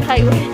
highway.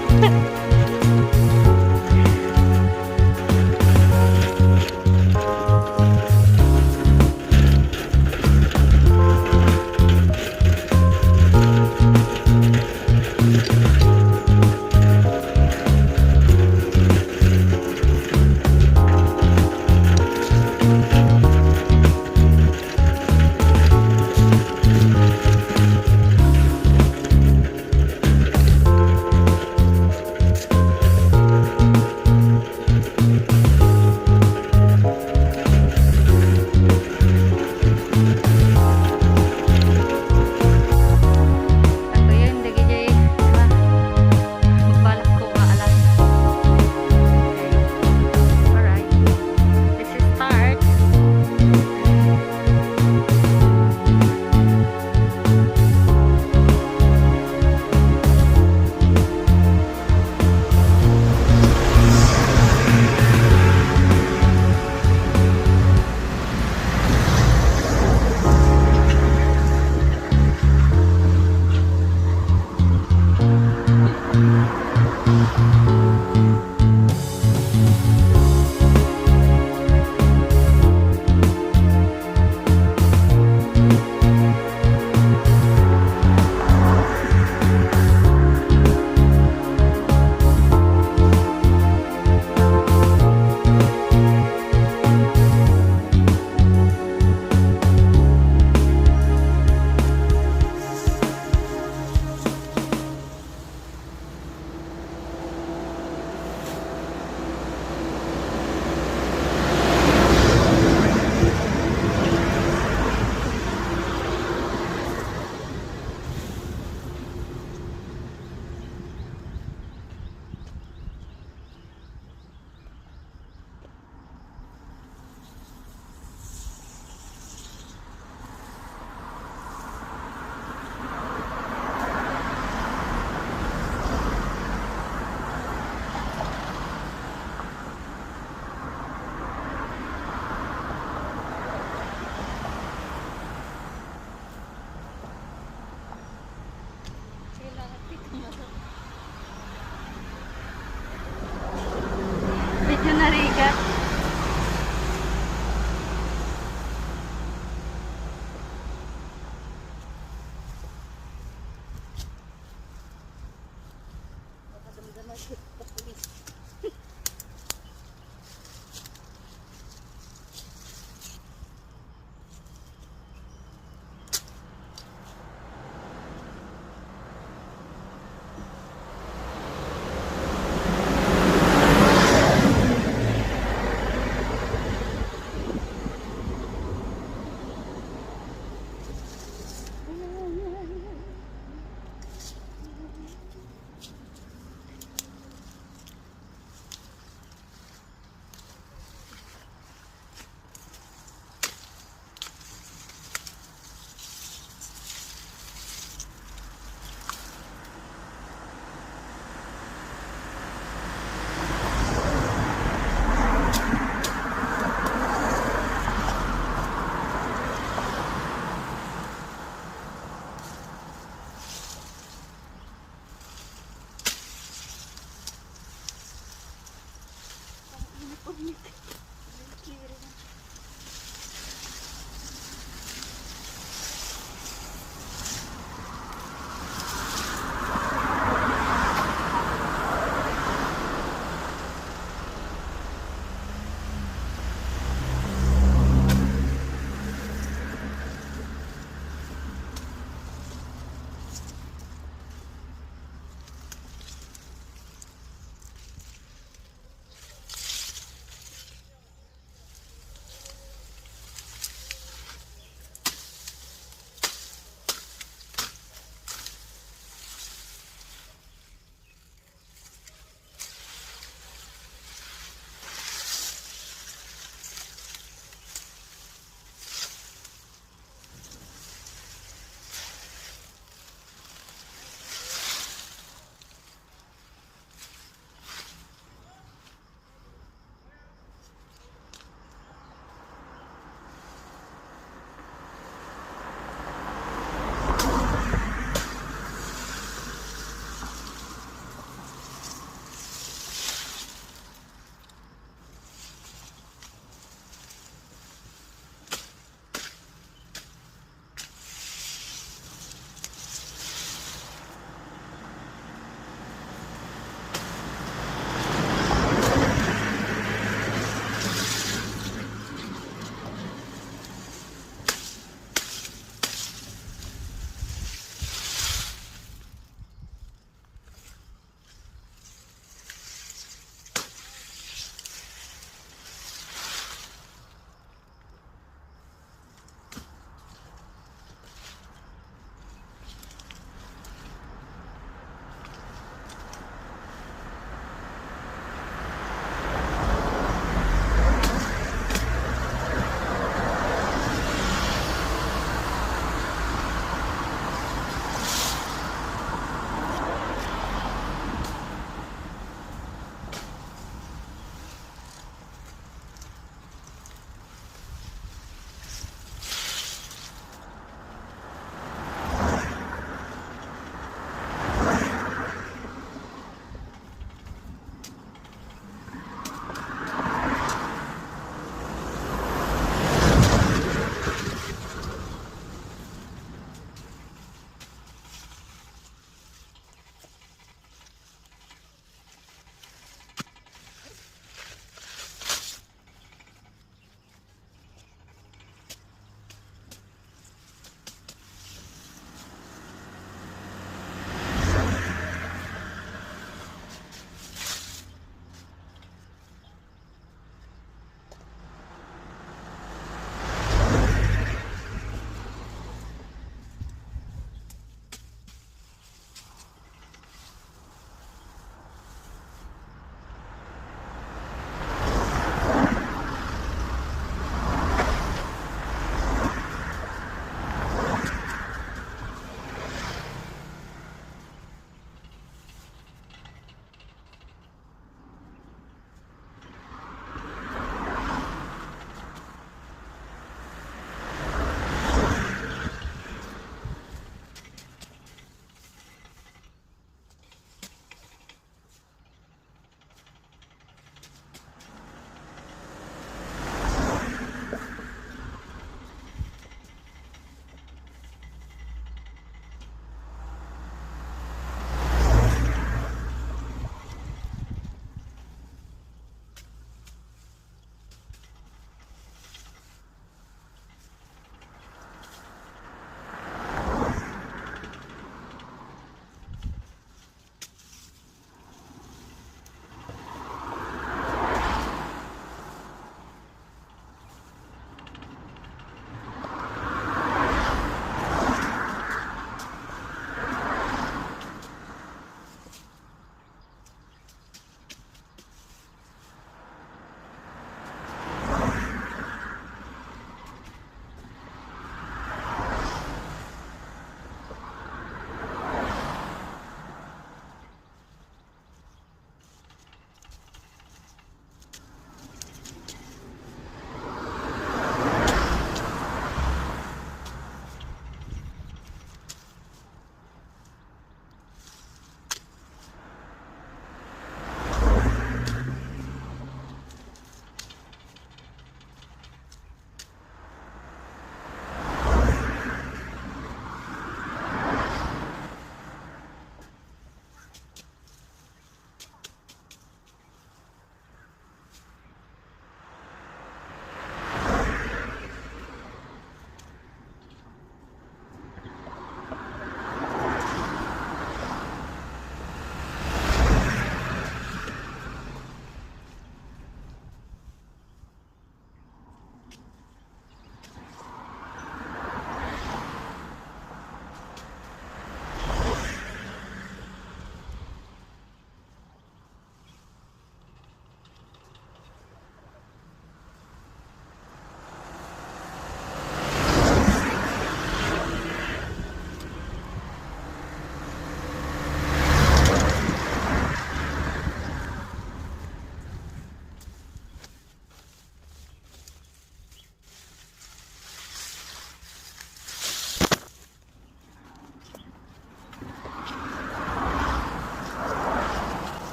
Medyo narigat.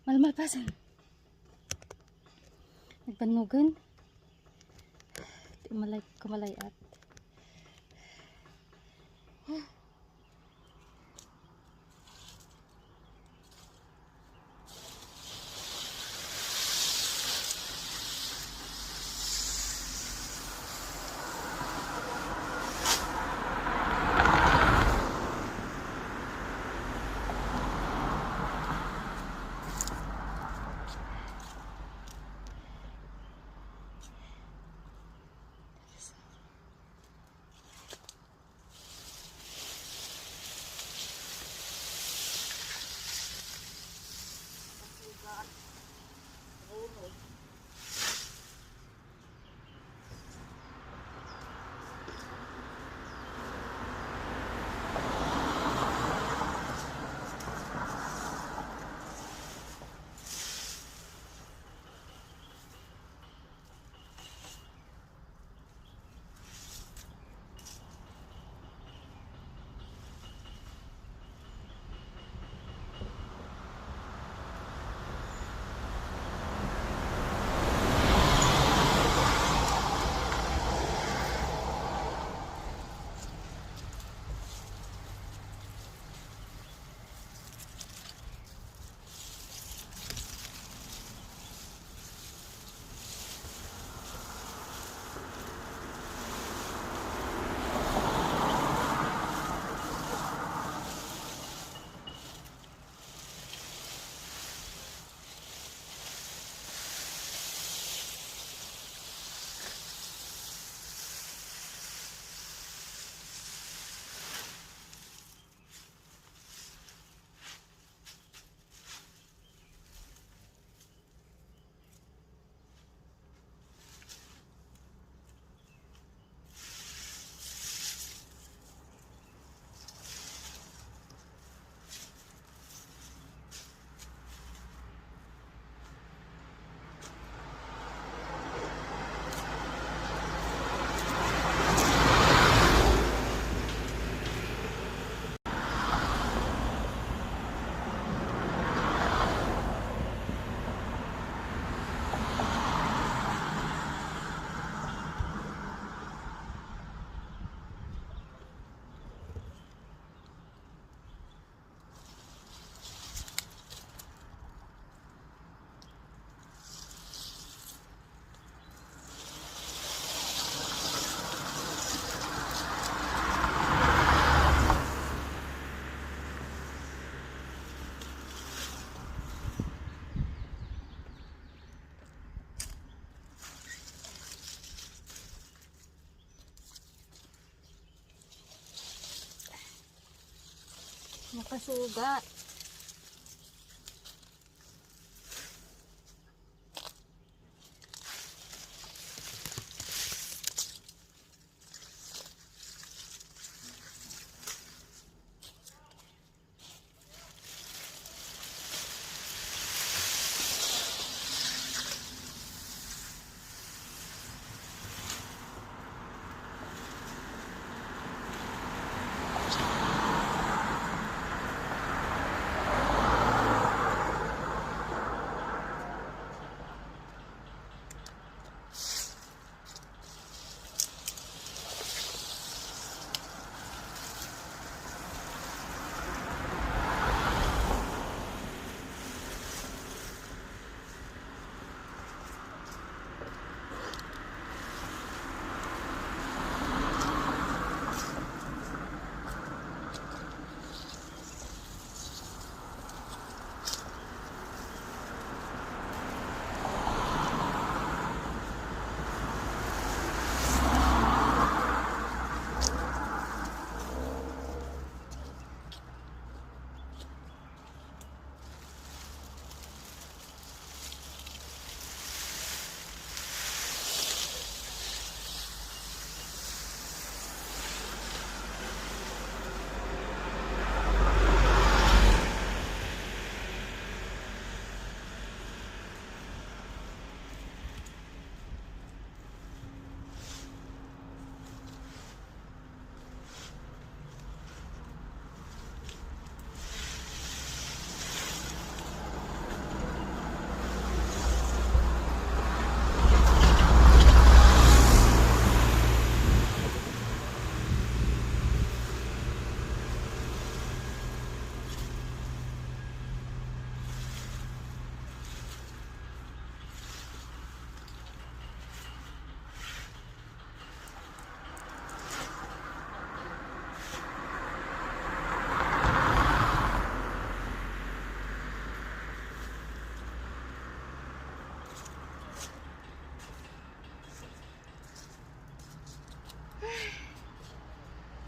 Malmalpasan. Nagpanugan. Malay kumalayat. Nakasugat.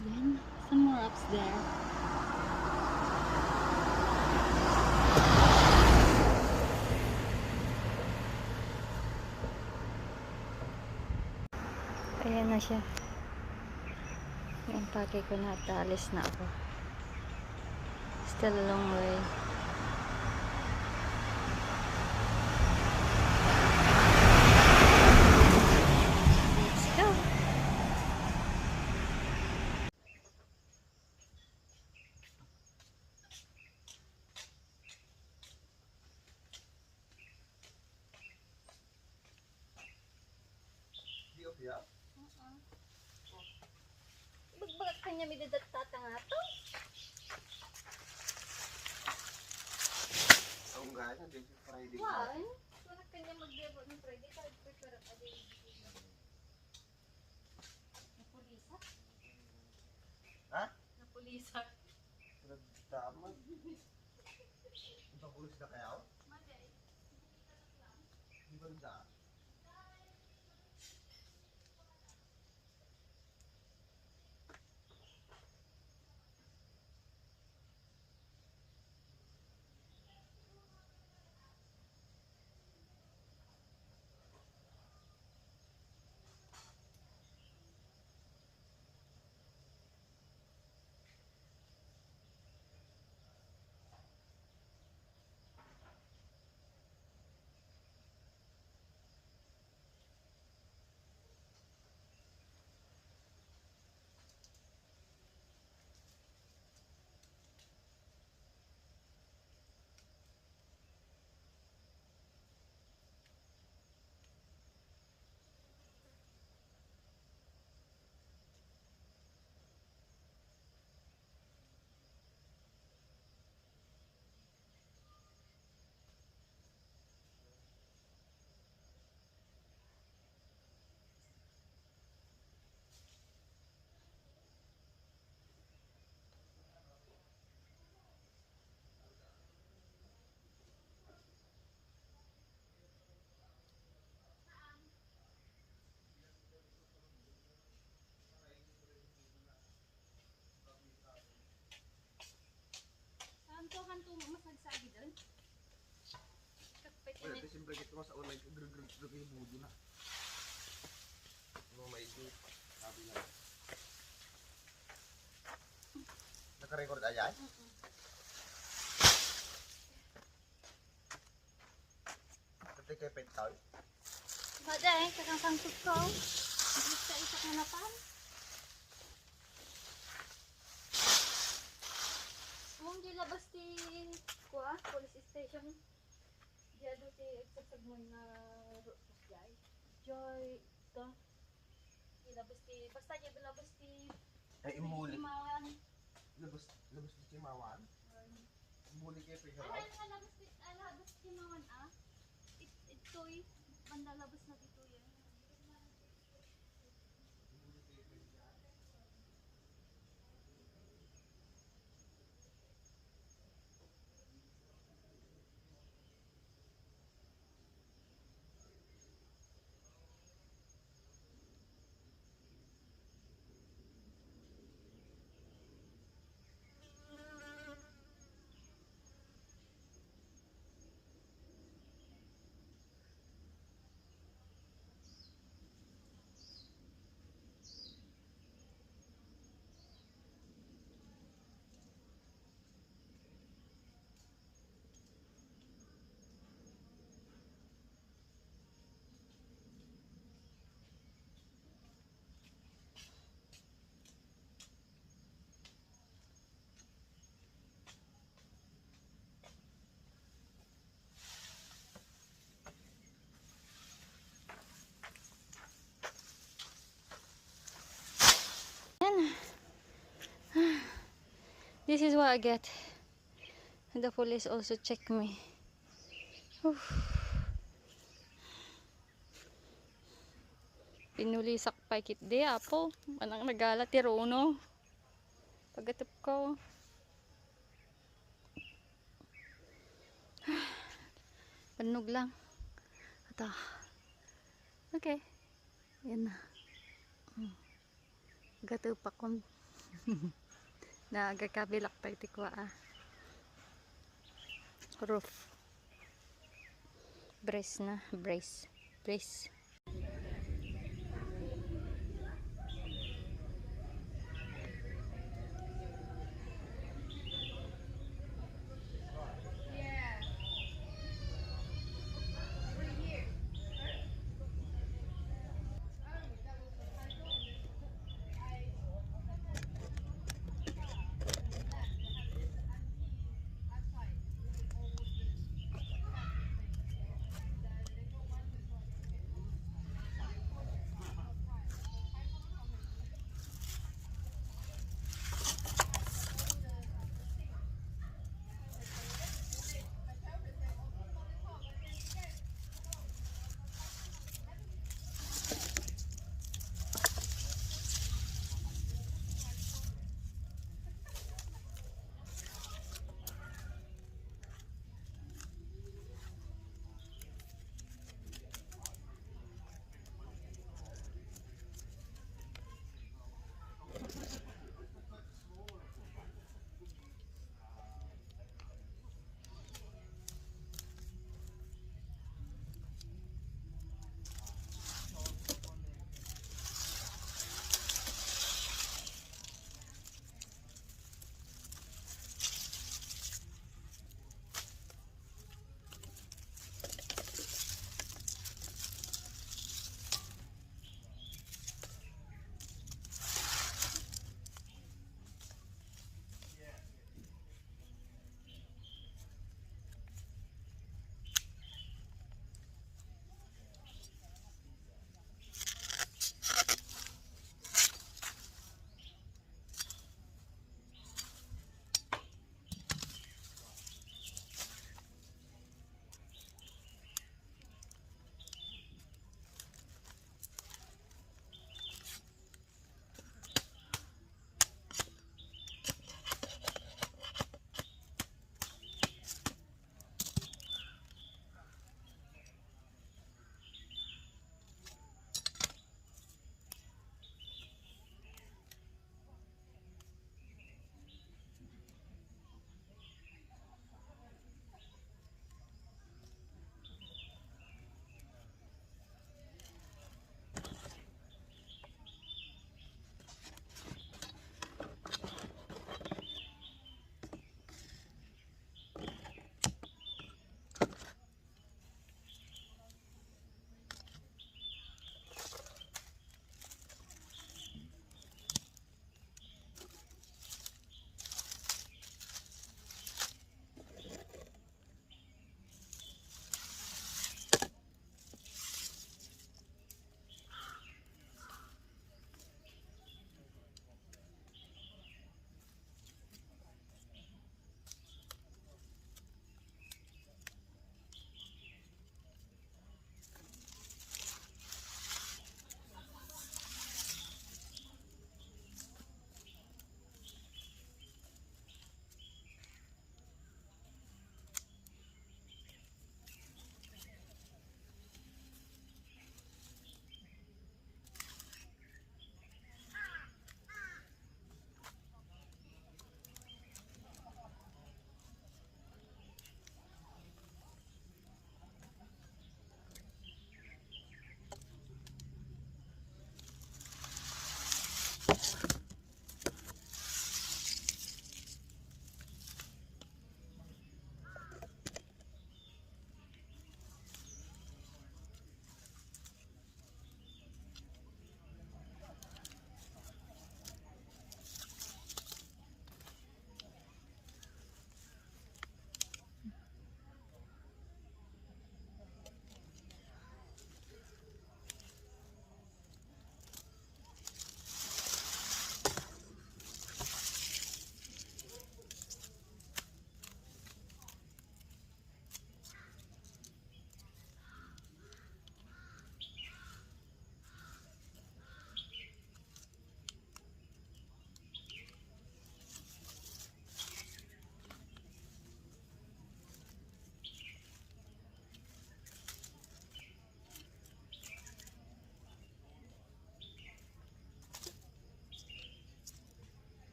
Then, some more ups there. Ayan na siya. Yung pake ko na at alis na ako. Still a long way. Let's go. Bagbag kanya may dadatata nga to. Ang gana, this is Friday. Why? Kung kanya mag-debot ng Friday, kahit prepare pa din. Napulisa? Ha? Napulisa. Tama. Ipapulis na kayo? Maday. Di ba na? Hanto masagsagi doon. Kakpay Wala, ka ito siyempre kita ko sa unay, grug yung budo na. Ano may ito, sabi lang. Naka-record ayan? Ito kayo pentol? Maday, kakang sangtut ko. Isa isak na napan. Kung di labas ti kuha, police station. Diya do ti exagsag mo na jay. Joy, to. Ilabas ti, basta diya labas ti Ay, imuli. Imawan. Labas ni Chimawan? Imuli kayo pentol? Labas ti Imawan ah. Ito'y, banda labas na dito yan. This is what I get. The police also check me. Oof. Pinulisak pa kit di apo. Manang nagala ti Rono. Pagatap ko. Panog lang. Ata. Okay. Yan na. Gatap pa kon. Nagakabilak pa itikwa roof. Brace na. Brace. Brace.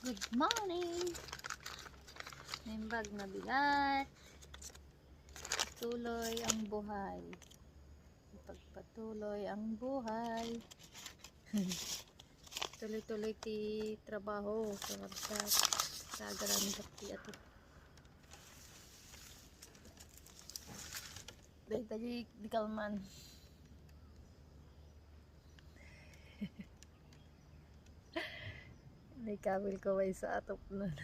Good morning! May bag na bigat. Patuloy ang buhay. Pagpatuloy ang buhay. Tuloy-tuloy ti trabaho. Sa garan bakti ato. Dahil tayo di kalman. May kabil ko ay sa atop nun.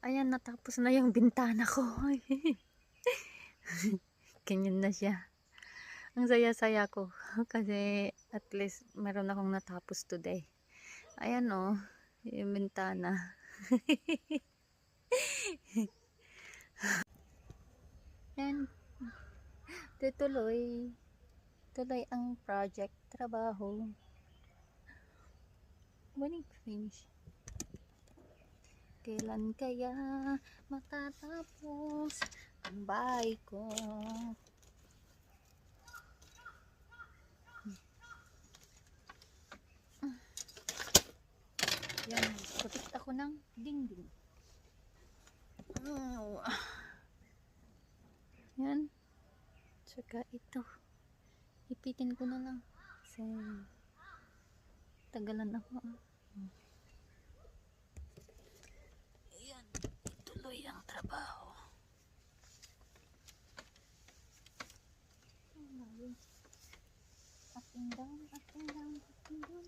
Ayan, natapos na yung bintana ko. Ganyan na siya. Ang saya-saya ko. Kasi at least meron akong natapos today. Ayan o, yung bintana. Yan. Tuloy ang project, trabaho. When it finish. Kailan kaya matatapos ang bahay ko? Yan, kutik ako ng dingding. Oh. Yan. Tsaka ito. Ipitin ko na lang. Kasi tagalan ako. Ayan. Ituloy ang trabaho. Up and down, up and down, up and down.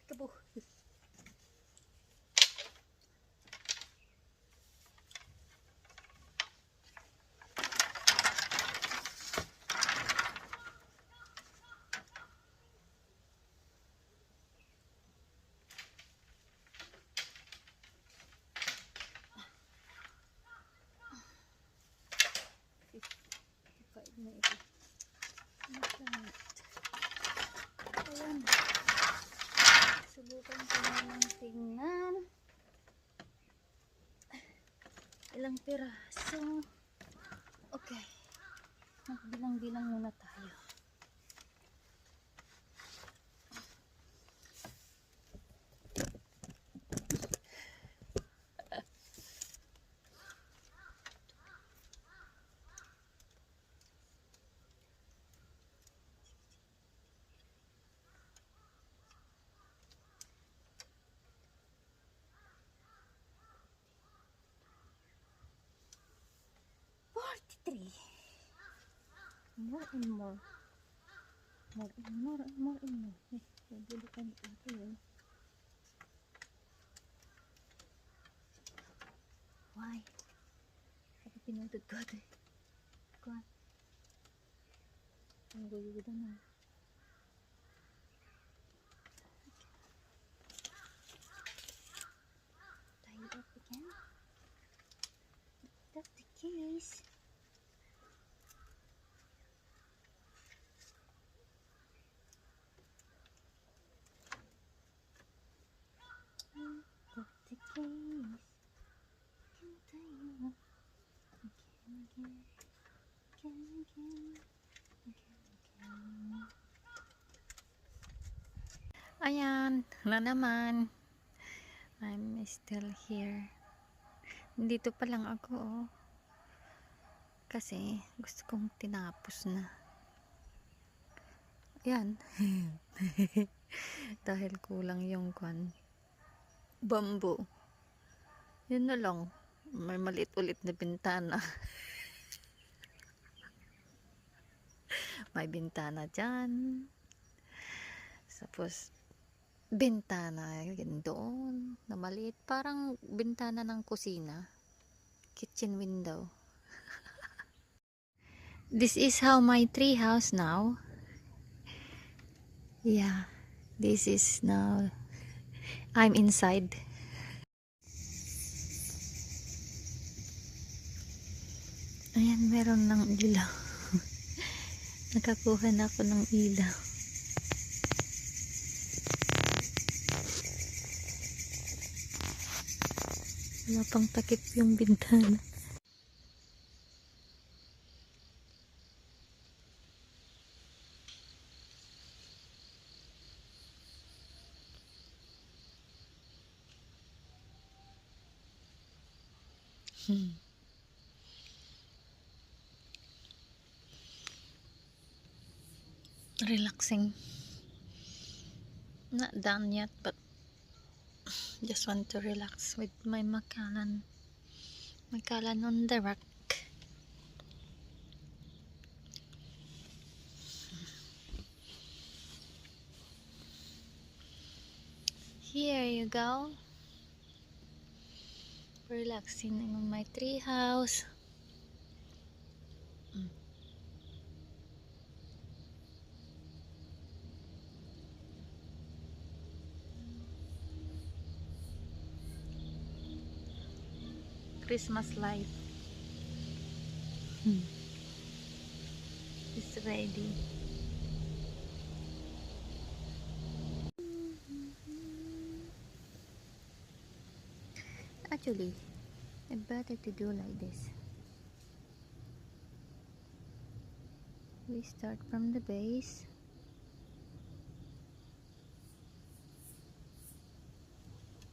Tabo. Na ito. Ayan. Subukan ko na tingnan. Ilang piraso. Okay. Magbilang-bilang muna tayo. More and more. More and more and more and more. Bulukan ito yun. Why? Sabi pinutod ko ito eh. Kuha. Ang guyo-guyo na. Tie it up again. That's the case. Ayan, na naman. I'm still here. Dito pa lang ako, oh. Kasi gusto kong tinapos na. Ayan. Dahil kulang yung bamboo. Yun na lang. May maliit ulit na bintana. May bintana dyan. Tapos bintana yun doon na maliit. Parang bintana ng kusina. Kitchen window. This is how my tree house now. Yeah. This is now. I'm inside. Ayan, meron ng ilaw. Nakakuha na ako ng ilaw. Wala pang takip yung bintana. Relaxing. Not done yet, but just want to relax with my Macallan. Macallan on the rack. Here you go. Relaxing in my tree house. Christmas light. It's ready. Actually, I better to do like this. We start from the base.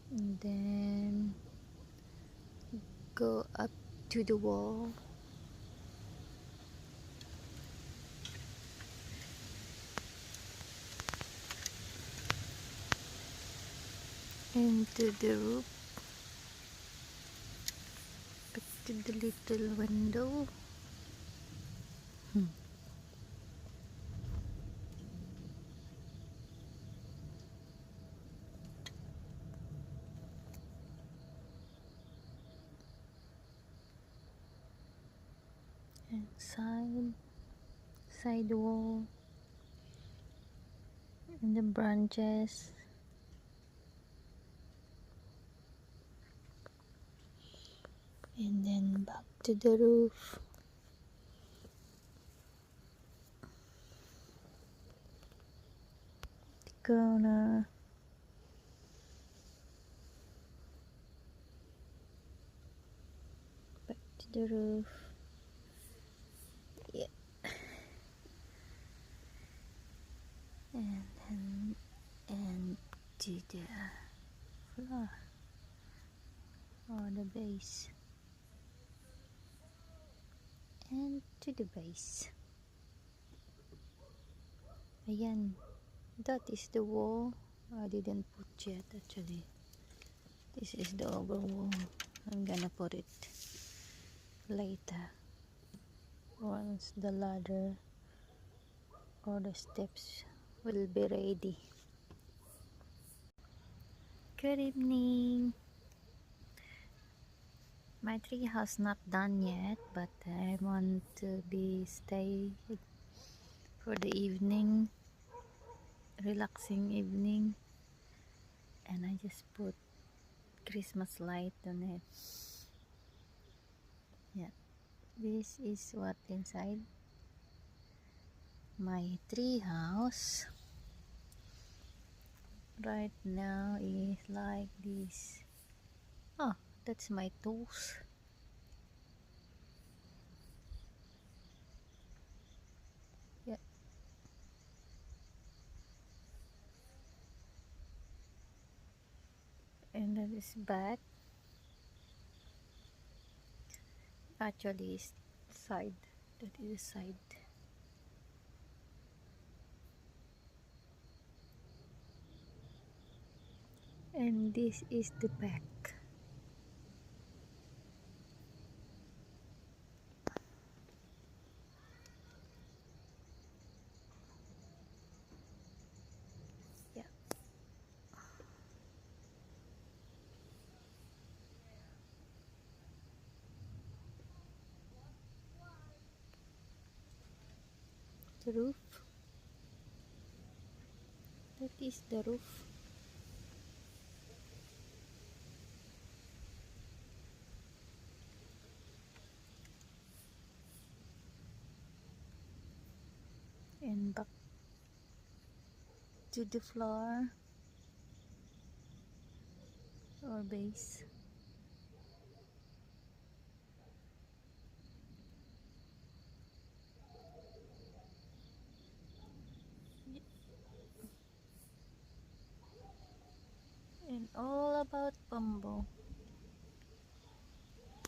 And then go up to the wall. Into the roof. Back to the little window. And side wall. And the branches. And then back to the roof. The corner. Back to the roof. Yeah. And to the floor. Or the base. And to the base. Ayan. That is the wall. I didn't put yet actually. This is the over wall. I'm gonna put it later. Once the ladder or the steps will be ready. Good evening. My tree house not done yet, but I want to stay for the evening, relaxing evening, and I just put Christmas light on it. Yeah, this is what inside my tree house right now is like this. Oh, that's my tools. Yeah. And that is back. Actually, is side. That is side. And this is the back. Yeah. The roof. That is the roof. And back to the floor or base. And all about bamboo.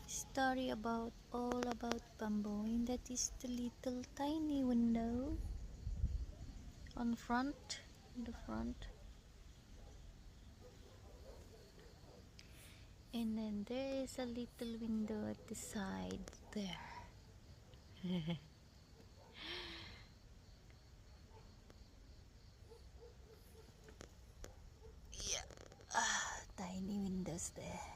Story about all about bamboo. And that is the little tiny window on front, in the front. And then there is a little window at the side there. Yeah, tiny windows there.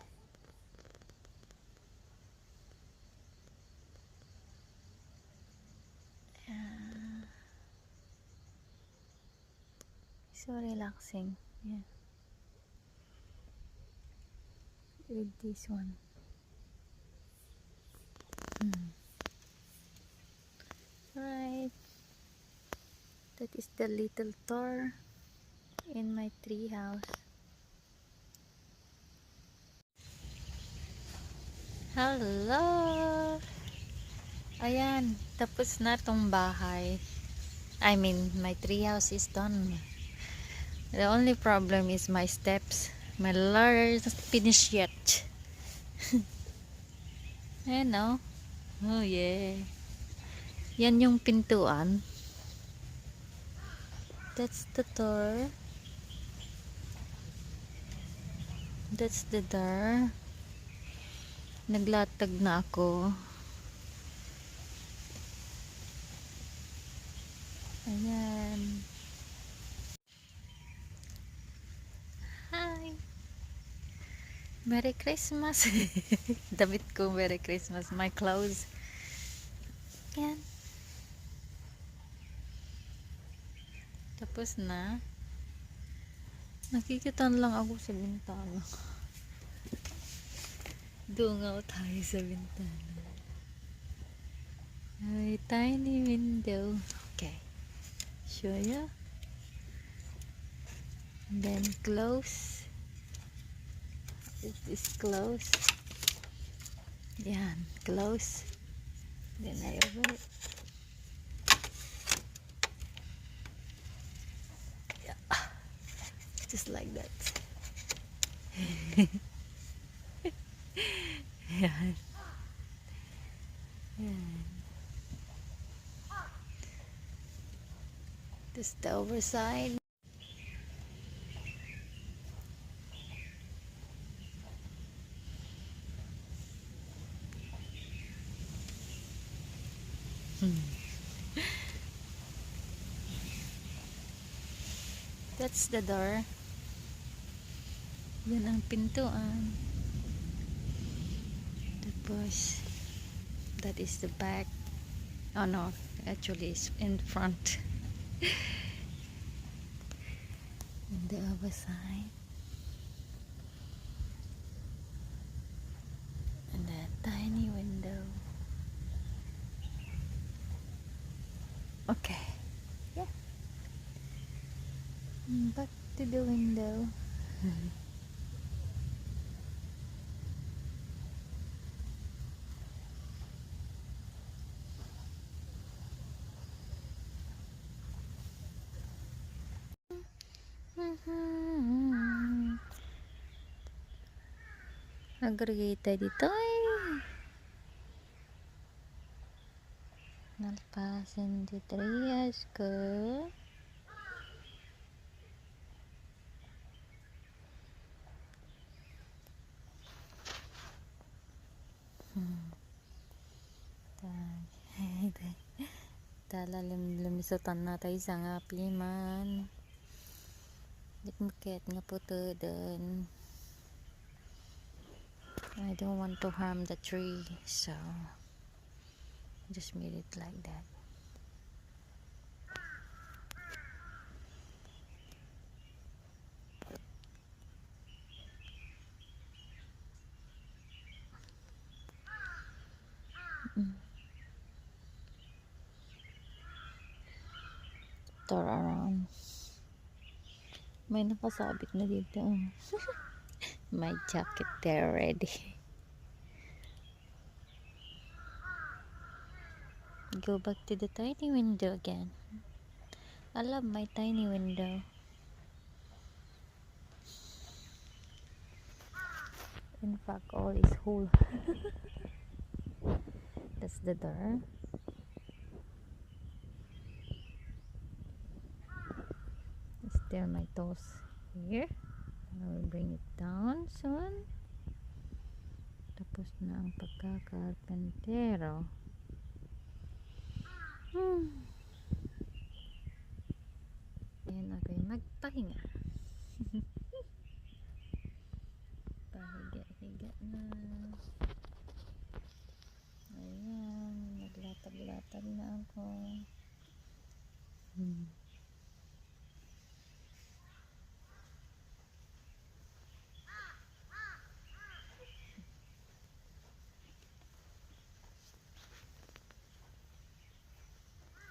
So relaxing. Yeah. With this one. Right. That is the little tour in my tree house. Hello! Ayan, tapos na tong bahay. I mean, my tree house is done. The only problem is my steps. My ladder is not finished yet. Ayan o. Oh yeah. Yan yung pintuan. That's the door. That's the door. Naglatag na ako. Ayan. Hi! Merry Christmas! Damit ko, Merry Christmas. My clothes. Yan. Tapos na. Nakikitan lang ako sa bintana. Dungaw tayo sa bintana. Ay, tiny window. Okay. Show ya. And then close. It is close. Yan. Close. Then I open it. Yeah. Just like that. Yan. Yan. This the overside. That's the door. Yan ang pintuan. Tapos, that is the back. Oh no, actually it's in front. And the other side. And that tiny window. Okay. Yeah. Back to the window. Aggregate dito ay nalpasan di trias ke talalim lumisatan na tayo sa nga piman dikmaket nga po dan I don't want to harm the tree, so just made it like that. star around. May nakasabit na dito. My jacket there ready. Go back to the tiny window again. I love my tiny window. In fact, all is whole. That's the door. Still my toes here. I will bring it down soon. Tapos na ang pagkakarpentero. Ayan, ako'y magpahinga. Pahiga-higa na. Ayan, naglatag-latag na ako.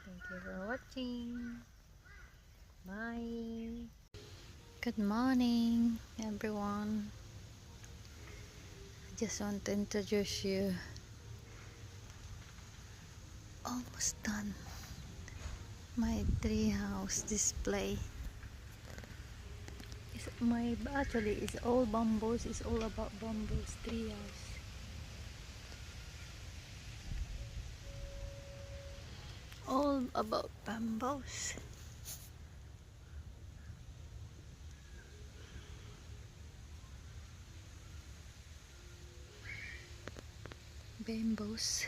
Thank you for watching. Bye. Good morning, everyone. I just want to introduce you. Almost done. My treehouse display. Actually, it's all bamboos. It's all about bamboos treehouse. All about bamboos. Bamboos.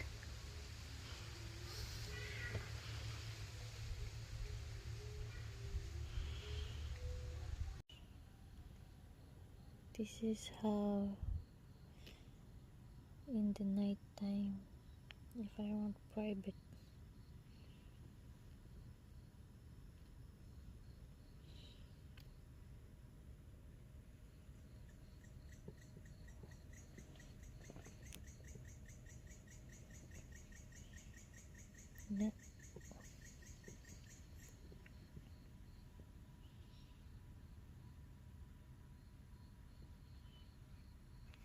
This is how in the night time, if I want private. Net